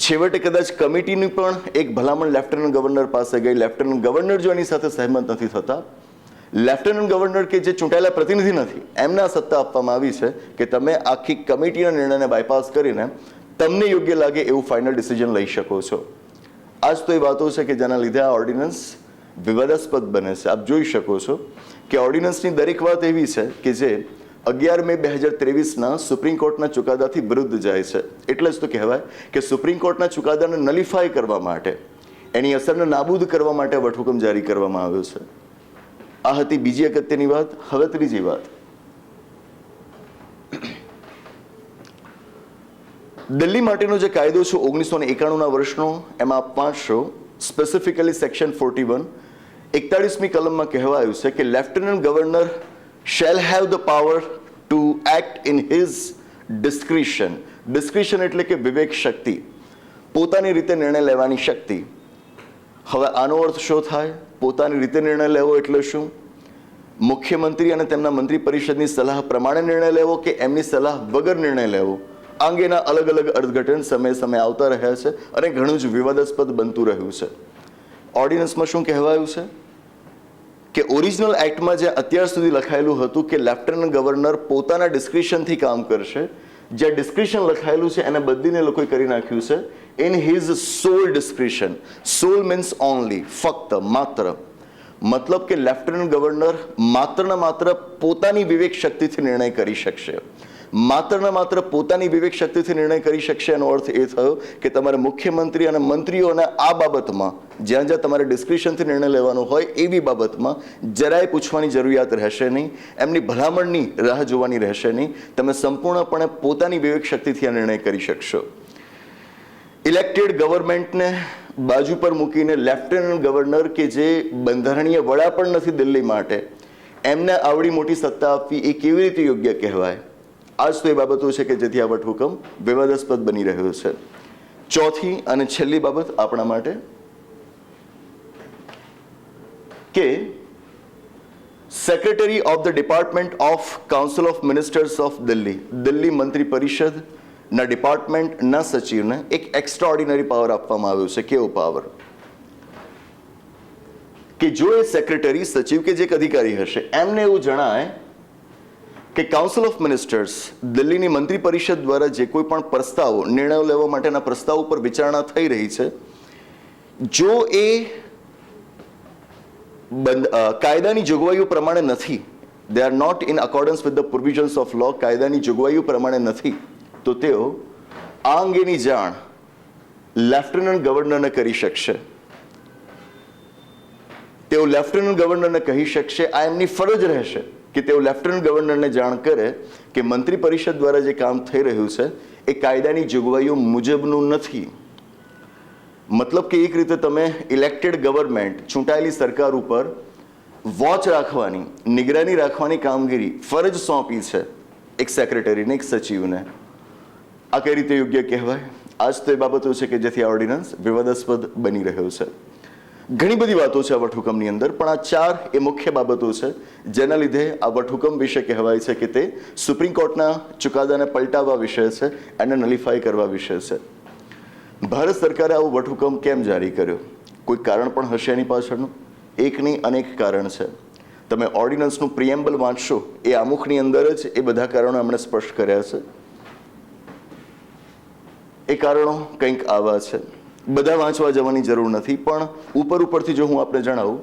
છેવટે કદાચ કમિટીની પણ એક ભલામણ લેફ્ટનન્ટ ગવર્નર પાસે ગઈ, લેફ્ટનન્ટ ગવર્નર જો એની સાથે સહેમત નથી થતા, લેફ્ટનન્ટ ગવર્નર કે જે ચૂંટાયેલા પ્રતિનિધિ નથી એમને આ સત્તા આપવામાં આવી છે કે તમે આખી કમિટીના નિર્ણયને બાયપાસ કરીને તમને યોગ્ય લાગે એવું ફાઇનલ ડિસિઝન લઈ શકો છો. આજ તો એ વાતો છે કે જેના લીધે આ ઓર્ડિનન્સ વિવાદાસ્પદ બને છે. આપ જોઈ શકો છો કે ઓર્ડિનન્સની દરેક વાત એવી છે કે જે 11 મે 2023ના સુપ્રીમ કોર્ટના ચુકાદાથી વિરુદ્ધ જાય છે. એટલે જ તો કહેવાય કે સુપ્રીમ કોર્ટના ચુકાદાને નલિફાય કરવા માટે, એની અસરને નાબૂદ કરવા માટે વટહુકમ જારી કરવામાં આવ્યો છે. આ હતી બીજી અગત્યની વાત. હવે ત્રીજી વાત, દિલ્હી માટેનો જે કાયદો છે 1991ના વર્ષનો, એમાં આપ વાંચશો સ્પેસિફિકલી સેક્શન 41 41મી કલમમાં કહેવાયું છે કે lieutenant governor shall have the power to act in his discretion. Discretion એટલે કે વિવેક શક્તિ, પોતાની રીતે નિર્ણય લેવાની શક્તિ. હવે આનો અર્થ શું થાય? પોતાની રીતે નિર્ણય લેવો એટલે શું? મુખ્યમંત્રી અને તેમના મંત્રી પરિષદની સલાહ પ્રમાણે નિર્ણય લેવો કે એમની સલાહ વગર નિર્ણય લેવો? આ અંગેના અલગ અલગ અર્થઘટન સમય સમય આવતા રહ્યા છે અને ઘણું જ વિવાદાસ્પદ બનતું રહ્યું છે. ઓર્ડિનન્સમાં શું કહેવાયું છે કે ઓરિજિનલ એક્ટમાં જે અત્યાર સુધી લખાયેલું હતું કે લેફ્ટનન્ટ ગવર્નર પોતાના ડિસ્ક્રિશનથી કામ કરશે, જે ડિસ્ક્રિશન લખાયેલું છે એને બદલીને લોકોએ કરી નાખ્યું છે in his sole discretion. Sole means only, ફક્ત, માત્ર. મતલબ કે લેફ્ટનન્ટ ગવર્નર માત્ર ને માત્ર પોતાની વિવેક શક્તિથી નિર્ણય કરી શકશે. માત્ર ને માત્ર પોતાની વિવેક શક્તિથી નિર્ણય કરી શકશે એનો અર્થ એ થયો કે તમારે મુખ્યમંત્રી અને મંત્રીઓને આ બાબતમાં જ્યાં જ્યાં તમારે ડિસ્ક્રિશનથી નિર્ણય લેવાનો હોય એવી બાબતમાં જરાય પૂછવાની જરૂરિયાત રહેશે નહીં, એમની ભલામણની રાહ જોવાની રહેશે નહીં. તમે સંપૂર્ણપણે પોતાની વિવેક શક્તિથી આ નિર્ણય કરી શકશો. ઇલેક્ટેડ ગવર્મેન્ટને બાજુ પર મૂકીને લેફ્ટનન્ટ ગવર્નર કે જે બંધારણીય વડા પણ નથી દિલ્હી માટે, એમને આવડી મોટી સત્તા આપવી એ કેવી રીતે યોગ્ય કહેવાય? આજ તો એ બાબતો છે કે જેથી આ વટહુકમ વિવાદાસ્પદ બની રહ્યો છે. ચોથી અને છેલ્લી બાબત આપણા માટે કે secretary of the department of council of ministers of Delhi, Delhi મંત્રી પરિષદના ડિપાર્ટમેન્ટના સચિવને એક એક્સ્ટ્રાઓર્ડિનરી પાવર આપવામાં આવ્યો છે. કેવો પાવર? કે જો એ સેક્રેટરી, સચિવ કે જે એક અધિકારી હશે એમને એવું જણાય કે કાઉન્સિલ ઓફ મિનિસ્ટર્સ, દિલ્હીની મંત્રી પરિષદ દ્વારા જે કોઈ પણ પ્રસ્તાવો, નિર્ણયો લેવા માટેના પ્રસ્તાવ ઉપર વિચારણા થઈ રહી છે, જો એ કાયદાની જોગવાઈઓ પ્રમાણે નથી, they are not in accordance with the provisions of law, કાયદાની જોગવાઈઓ પ્રમાણે નથી, તો તેઓ આ અંગેની જાણ લેફ્ટનન્ટ ગવર્નરને કરી શકશે. તેઓ લેફ્ટનન્ટ ગવર્નરને કહી શકશે, આ એમની ફરજ રહેશે કે તેઓ લેફ્ટનન્ટ ગવર્નરને જાણ કરે કે મંત્રી પરિષદ દ્વારા જે કામ થઈ રહ્યું છે એ કાયદાની જોગવાઈઓ મુજબનું નથી. મતલબ કે એક રીતે તમે ઇલેક્ટેડ ગવર્મેન્ટ, ચૂંટાયેલી સરકાર ઉપર વોચ રાખવાની, નિગરાની રાખવાની કામગીરી, ફરજ સોંપી છે એક સેક્રેટરીને, એક સચિવને. આ કઈ રીતે યોગ્ય કહેવાય? આજ તો એ બાબતો છે કે જેથી આ ઓર્ડિનન્સ વિવાદાસ્પદ બની રહ્યો છે. ઘણી બધી વાતો છે આ વટહુકમની અંદર, પણ આ 4 એ મુખ્ય બાબતો છે જેના લીધે આ વટહુકમ વિશે કહેવાય છે કે તે સુપ્રીમ કોર્ટના ચુકાદાને પલટાવવા વિશે છે, એને નલિફાઈ કરવા વિશે છે. ભારત સરકારે આવો વટહુકમ કેમ જારી કર્યો? કોઈ કારણ પણ હશે એની પાછળનું. એક નહીં અનેક કારણ છે. તમે ઓર્ડિનન્સનું પ્રિએમ્બલ વાંચશો એ આમુખની અંદર જ એ બધા કારણો એમણે સ્પષ્ટ કર્યા છે. એ કારણો કંઈક આવા છે. બધા વાંચવા જવાની જરૂર નથી, પણ ઉપરથી જો હું આપને જણાવું,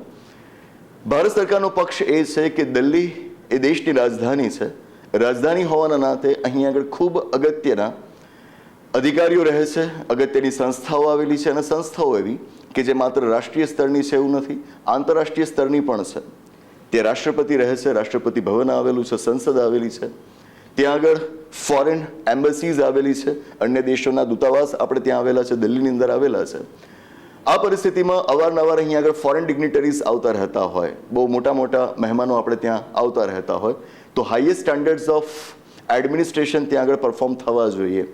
ભારત સરકારનો પક્ષ એ છે કે દિલ્હી એ દેશની રાજધાની છે. રાજધાની હોવાના નાતે અહીં આગળ ખૂબ અગત્યના અધિકારીઓ રહે છે, અગત્યની સંસ્થાઓ આવેલી છે, અને સંસ્થાઓ એવી કે જે માત્ર રાષ્ટ્રીય સ્તરની છે એવું નથી, આંતરરાષ્ટ્રીય સ્તરની પણ છે. ત્યાં રાષ્ટ્રપતિ રહે છે, રાષ્ટ્રપતિ ભવન આવેલું છે, સંસદ આવેલી છે, ત્યાં આગળ ફોરેન એમ્બસીઝ આવેલી છે, અન્ય દેશોના દૂતાવાસ આપણે ત્યાં આવેલા છે, દિલ્હીની અંદર આવેલા છે. આ પરિસ્થિતિમાં અવારનવાર અહીં આગળ ફોરેન ડિગ્નિટરીઝ આવતા રહેતા હોય, બહુ મોટા મોટા મહેમાનો આપણે ત્યાં આવતા રહેતા હોય, તો હાઈએસ્ટ સ્ટાન્ડર્ડ્સ ઓફ એડમિનિસ્ટ્રેશન ત્યાં આગળ પરફોર્મ થવા જોઈએ,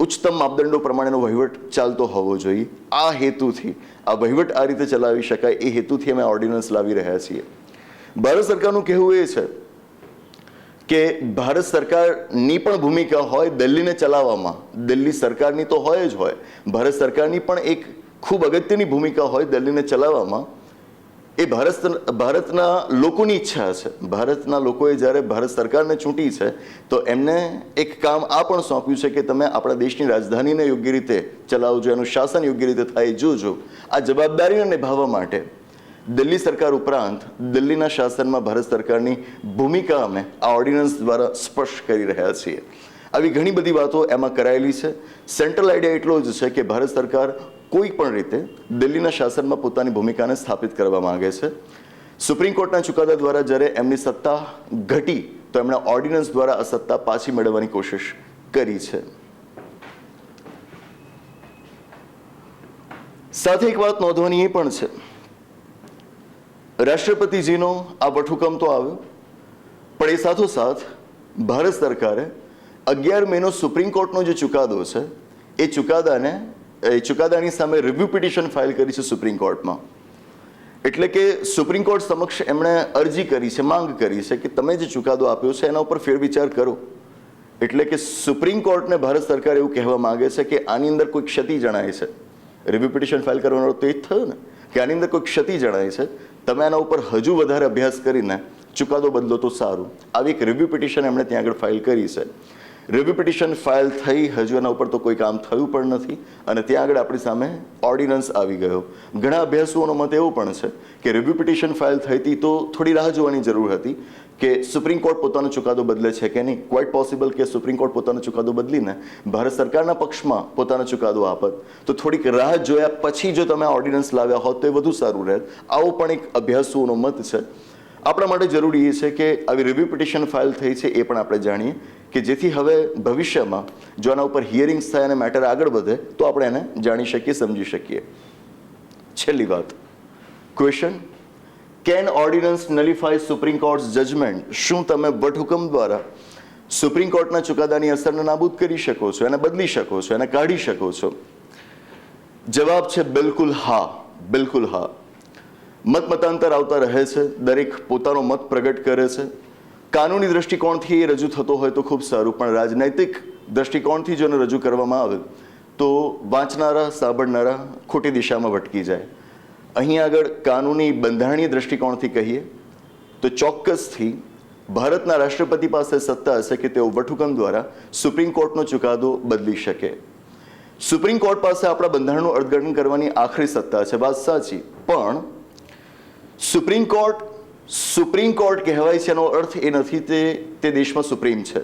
ઉચ્ચતમ માપદંડો પ્રમાણેનો વહીવટ ચાલતો હોવો જોઈએ. આ હેતુથી આ વહીવટ આ રીતે ચલાવી શકાય એ હેતુથી અમે ઓર્ડિનન્સ લાવી રહ્યા છીએ. ભારત સરકારનું કહેવું એ છે કે ભારત સરકારની પણ ભૂમિકા હોય દિલ્હીને ચલાવવામાં. દિલ્હી સરકારની તો હોય જ હોય, ભારત સરકારની પણ એક ખૂબ અગત્યની ભૂમિકા હોય દિલ્હીને ચલાવવામાં. એ ભારતના લોકોની ઈચ્છા છે. ભારતના લોકોએ જ્યારે ભારત સરકારને ચૂંટી છે તો એમને એક કામ આ પણ સોંપ્યું છે કે તમે આપણા દેશની રાજધાનીને યોગ્ય રીતે ચલાવજો, એનું શાસન યોગ્ય રીતે થાય જોજો. આ જવાબદારીને નિભાવવા માટે દિલ્હી સરકાર ઉપરાંત દિલ્હીના શાસનમાં ભારત સરકારની ભૂમિકા અમે આ ઓર્ડિનન્સ દ્વારા સ્પષ્ટ કરી રહ્યા છીએ. આવી ઘણી બધી વાતો એમાં કરાયેલી છે. સેન્ટ્રલ આઈડિયા એટલો જ છે કે ભારત સરકાર કોઈ પણ રીતે દિલ્હીના શાસનમાં પોતાની ભૂમિકાને સ્થાપિત કરવા માંગે છે. સુપ્રીમ કોર્ટના ચુકાદા દ્વારા જ્યારે એમની સત્તા ઘટી તો એમણે ઓર્ડિનન્સ દ્વારા આ સત્તા પાછી મેળવવાની કોશિશ કરી છે. સાથે એક વાત નોંધવાની એ પણ છે, રાષ્ટ્રપતિજીનો આ વટહુકમ તો આવ્યો, પણ એ સાથોસાથ ભારત સરકારે 11 મેનો સુપ્રીમ કોર્ટનો જે ચુકાદો છે એ ચુકાદાની સામે રિવ્યુ પિટિશન ફાઇલ કરી છે સુપ્રીમ કોર્ટમાં. એટલે કે સુપ્રીમ કોર્ટ સમક્ષ એમણે અરજી કરી છે, માંગ કરી છે કે તમે જે ચુકાદો આપ્યો છે એના ઉપર ફેરવિચાર કરો. એટલે કે સુપ્રીમ કોર્ટને ભારત સરકાર એવું કહેવા માંગે છે કે આની અંદર કોઈ ક્ષતિ જણાય છે. રિવ્યુ પિટિશન ફાઇલ કરવાનો તો એ જ થયો ને કે આની અંદર કોઈ ક્ષતિ જણાય છે, તમે એના ઉપર હજુ વધારે અભ્યાસ કરીને ચુકાદો બદલો તો સારું. આવી એક રિવ્યુ પિટિશન એમણે ત્યાં આગળ ફાઇલ કરી છે. રિવ્યુ પિટિશન ફાઇલ થઈ, હજુ એના ઉપર તો કોઈ કામ થયું પણ નથી, અને ત્યાં આગળ આપણી સામે ઓર્ડિનન્સ આવી ગયો. ઘણા અભ્યાસુઓનો મત એવો પણ છે કે રિવ્યુ પિટિશન ફાઇલ થઈ હતી તો થોડી રાહ જોવાની જરૂર હતી કે સુપ્રીમ કોર્ટ પોતાનો ચુકાદો બદલે છે કે નહીં. ક્વાઇટ પોસિબલ કે સુપ્રીમ કોર્ટ પોતાનો ચુકાદો બદલીને ભારત સરકારના પક્ષમાં પોતાનો ચુકાદો આપત, તો થોડીક રાહ જોયા પછી જો તમે ઓર્ડિનન્સ લાવ્યા હોત તો એ વધુ સારું રહેત. આવો પણ એક અભ્યાસુઓનો મત છે. આપણા માટે જરૂરી એ છે કે આવી રિવ્યુ પિટિશન ફાઇલ થઈ છે એ પણ આપણે જાણીએ, કે જેથી હવે ભવિષ્યમાં જો આના ઉપર હિયરિંગ્સ થાય અને મેટર આગળ વધે તો આપણે એને જાણી શકીએ, સમજી શકીએ. છેલ્લી વાત, question, can ordinance nullify supreme court judgement? શું તમે વટહુકમ દ્વારા સુપ્રીમ કોર્ટના ચુકાદાની અસરને નાબૂદ કરી શકો છો, એને બદલી શકો છો, એને કાઢી શકો છો? જવાબ છે બિલકુલ હા, બિલકુલ હા. મતાંતર આવતા રહે છે, દરેક પોતાનો મત પ્રગટ કરે છે. કાનૂની દ્રષ્ટિકોણથી એ રજૂ થતો હોય તો ખૂબ સારું, પણ રાજનૈતિક દ્રષ્ટિકોણથી જો એને રજૂ કરવામાં આવે તો વાંચનારા, સાંભળનારા ખોટી દિશામાં ભટકી જાય. અહીં આગળ કાનૂની બંધારણીય દ્રષ્ટિકોણથી કહીએ તો ચોક્કસથી ભારતના રાષ્ટ્રપતિ પાસે સત્તા હશે કે તેઓ વટહુકમ દ્વારા સુપ્રીમ કોર્ટનો ચુકાદો બદલી શકે. સુપ્રીમ કોર્ટ પાસે આપણા બંધારણનું અર્થઘટન કરવાની આખરી સત્તા છે, વાત સાચી, પણ સુપ્રીમ કોર્ટ કહેવાય છે એનો અર્થ એ નથી તે દેશમાં સુપ્રીમ છે.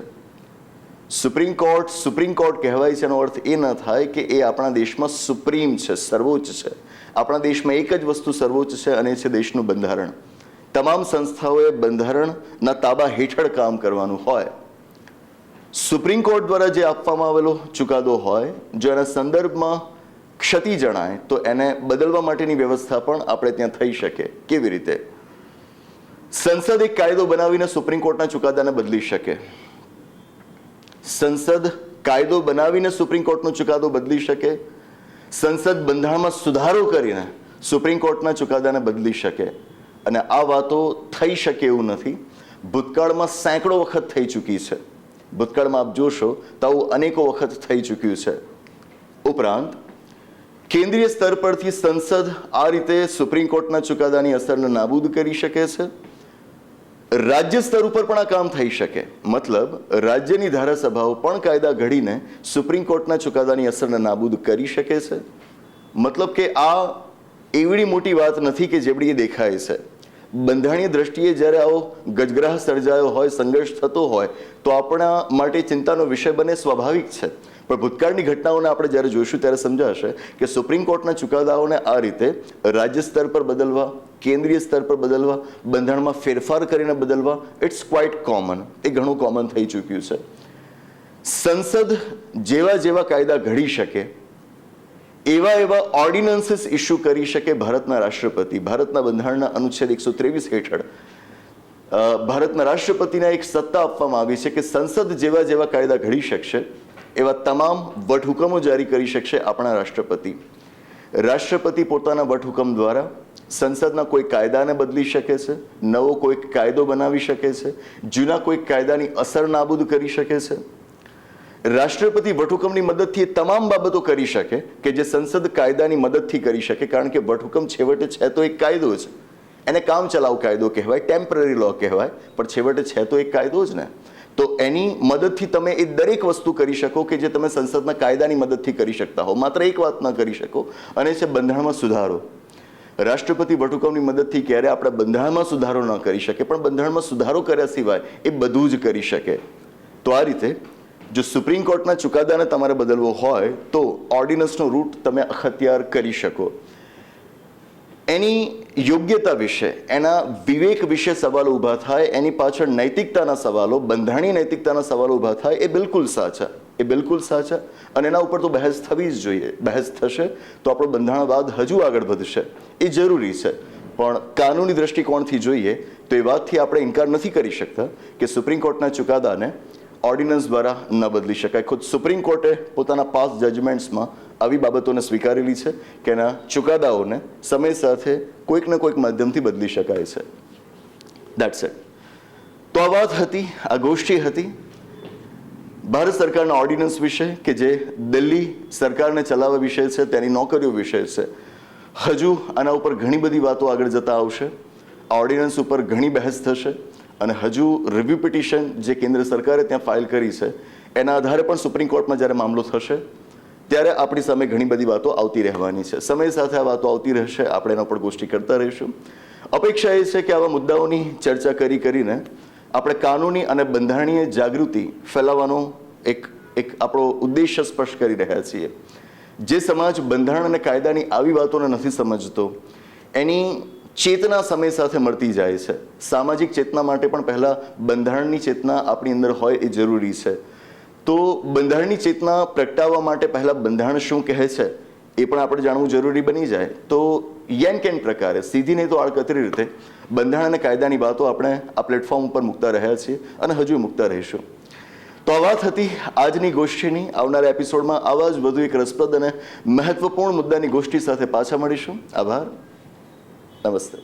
સુપ્રીમ કોર્ટ કહેવાય છે એનો અર્થ એ ન થાય કે એ આપણા દેશમાં સુપ્રીમ છે, સર્વોચ્ચ છે. આપણા દેશમાં એક જ વસ્તુ સર્વોચ્ચ છે અને છે દેશનું બંધારણ. તમામ સંસ્થાઓએ બંધારણના તાબા હેઠળ કામ કરવાનું હોય. સુપ્રીમ કોર્ટ દ્વારા જે આપવામાં આવેલો ચુકાદો હોય, જો એના સંદર્ભમાં ક્ષતિ જણાય તો એને બદલવા માટેની વ્યવસ્થા પણ આપણે ત્યાં થઈ શકે. કેવી રીતે? સંસદ એક કાયદો બનાવીને સુપ્રીમ કોર્ટના ચુકાદાને બદલી શકે. સંસદ કાયદો બનાવીને સુપ્રીમ કોર્ટનો ચુકાદો બદલી શકે, સંસદ બંધારણમાં સુધારો કરીને સુપ્રીમ કોર્ટના ચુકાદાને બદલી શકે. અને આ વાતો થઈ શકે એવું નથી. ભૂતકાળમાં સેંકડો વખત થઈ ચૂકી છે. ભૂતકાળમાં આપ જોશો તો આવું અનેકો વખત થઈ ચૂક્યું છે. ઉપરાંત કેન્દ્રીય સ્તર પરથી સંસદ આ રીતે સુપ્રીમ કોર્ટના ચુકાદાની અસરને નાબૂદ કરી શકે છે. રાજ્ય સ્તર ઉપર પણ આ કામ થઈ શકે. મતલબ રાજ્યની ધારાસભાઓ પણ કાયદા ઘડીને સુપ્રીમ કોર્ટના ચુકાદાની અસરને નાબૂદ કરી શકે છે. મતલબ કે આ એવડી મોટી વાત નથી કે જેવડી એ દેખાય છે. બંધારણીય દ્રષ્ટિએ જ્યારે આવો ગજગ્રાહ સર્જાયો હોય, સંઘર્ષ થતો હોય તો આપણા માટે ચિંતાનો વિષય બને, સ્વાભાવિક છે. પણ ભૂતકાળની ઘટનાઓને આપણે જ્યારે જોઈશું ત્યારે સમજાશે કે સુપ્રીમ કોર્ટના ચુકાદાઓને આ રીતે રાજ્ય સ્તર પર બદલવા, કેન્દ્રીય સ્તર પર બદલવા, બંધારણમાં ફેરફાર કરીને બદલવા, ઇટ્સ ક્વાઇટ કોમન. એ ઘણું કોમન થઈ ચૂક્યું છે. સંસદ જેવા જેવા કાયદા ઘડી શકે, એવા એવા ઓર્ડિનન્સીસ ઇસ્યુ કરી શકે ભારતના રાષ્ટ્રપતિ. ભારતના બંધારણના અનુચ્છેદ 123 હેઠળ ભારતના રાષ્ટ્રપતિને એક સત્તા આપવામાં આવી છે કે સંસદ જેવા જેવા કાયદા ઘડી શકશે એવા તમામ વટહુકમો જારી કરી શકશે આપણા રાષ્ટ્રપતિ. રાષ્ટ્રપતિ પોતાના વટહુકમ દ્વારા સંસદના કોઈ કાયદાને બદલી શકે છે, નવો કોઈ કાયદો બનાવી શકે છે, જૂના કોઈ કાયદાની અસર નાબૂદ કરી શકે છે. રાષ્ટ્રપતિ વટહુકમની મદદથી એ તમામ બાબતો કરી શકે કે જે સંસદ કાયદાની મદદથી કરી શકે. કારણ કે વટહુકમ છેવટે છે તો એક કાયદો છે. એને કામ ચલાવ કાયદો કહેવાય, ટેમ્પરરી લો કહેવાય, પણ છેવટે છે તો એક કાયદો જ ને. તો એની મદદથી તમે એ દરેક વસ્તુ કરી શકો કે જે તમે સંસદના કાયદાની મદદથી કરી શકતા હો. માત્ર એક વાત ન કરી શકો, અને છે બંધારણમાં સુધારો. રાષ્ટ્રપતિ વટહુકમની મદદથી ક્યારે આપણા બંધારણમાં સુધારો ન કરી શકે, પણ બંધારણમાં સુધારો કર્યા સિવાય એ બધું જ કરી શકે. તો આ રીતે જો સુપ્રીમ કોર્ટના ચુકાદાને તમારે બદલવો હોય તો ઓર્ડિનન્સનો રૂટ તમે અખત્યાર કરી શકો. એની યોગ્યતા વિશે, એના વિવેક વિશે સવાલો ઊભા થાય, એની પાછળ નૈતિકતાના સવાલો, બંધારણીય નૈતિકતાના સવાલો ઊભા થાય, એ બિલકુલ સાચા. એ બિલકુલ સાચા. અને એના ઉપર તો બહેસ થવી જ જોઈએ. બહેસ થશે તો આપણો બંધારણવાદ હજુ આગળ વધશે. એ જરૂરી છે. પણ કાનૂની દ્રષ્ટિકોણથી જોઈએ તો એ વાતથી આપણે ઇનકાર નથી કરી શકતા કે સુપ્રીમ કોર્ટના ચુકાદાને ઓર્ડિનન્સ દ્વારા ન બદલી શકાય. ખુદ સુપ્રીમ કોર્ટે પોતાના પાસ્ટ જજમેન્ટ્સમાં આવી બાબતોને સ્વીકારેલી છે કે એના ચુકાદાઓને સમય સાથે કોઈક ને કોઈક માધ્યમથી બદલી શકાય છે. That's it. તો આ વાત હતી, આ ગોષ્ઠી હતી ભારત સરકારના ઓર્ડિનન્સ વિશે કે જે દિલ્હી સરકારને ચલાવવા વિશે છે, તેની નોકરીઓ વિશે છે. હજુ આના ઉપર ઘણી બધી વાતો આગળ જતા આવશે. આ ઓર્ડિનન્સ ઉપર ઘણી બહેસ થશે અને હજુ રિવ્યુ પિટિશન જે કેન્દ્ર સરકારે ત્યાં ફાઇલ કરી છે એના આધારે પણ સુપ્રીમ કોર્ટમાં જ્યારે મામલો થશે ત્યારે આપણી સામે ઘણી બધી વાતો આવતી રહેવાની છે. સમય સાથે આ વાતો આવતી રહેશે, આપણે એના પર ગોષ્ઠી કરતા રહીશું. અપેક્ષા એ છે કે આવા મુદ્દાઓની ચર્ચા કરીને આપણે કાનૂની અને બંધારણીય જાગૃતિ ફેલાવવાનો એક આપણો ઉદ્દેશ્ય સ્પષ્ટ કરી રહ્યા છીએ. જે સમાજ બંધારણ અને કાયદાની આવી વાતોને નથી સમજતો, એની ચેતના સમય સાથે મળતી જાય છે. સામાજિક ચેતના માટે પણ પહેલાં બંધારણની ચેતના આપણી અંદર હોય એ જરૂરી છે. તો બંધારણની ચેતના પ્રગટાવવા માટે પહેલાં બંધારણ શું કહે છે એ પણ આપણે જાણવું જરૂરી બની જાય. તો યેન કેન પ્રકારે, સીધી નહીં તો આડકતરી રીતે બંધારણ અને કાયદાની વાતો આપણે આ પ્લેટફોર્મ ઉપર મૂકતા રહ્યા છીએ અને હજુ મૂકતા રહીશું. તો આ વાત હતી આજની ગોષ્ઠીની. આવનારા એપિસોડમાં આવા જ વધુ એક રસપ્રદ અને મહત્વપૂર્ણ મુદ્દાની ગોષ્ઠી સાથે પાછા મળીશું. આભાર. નમસ્તે.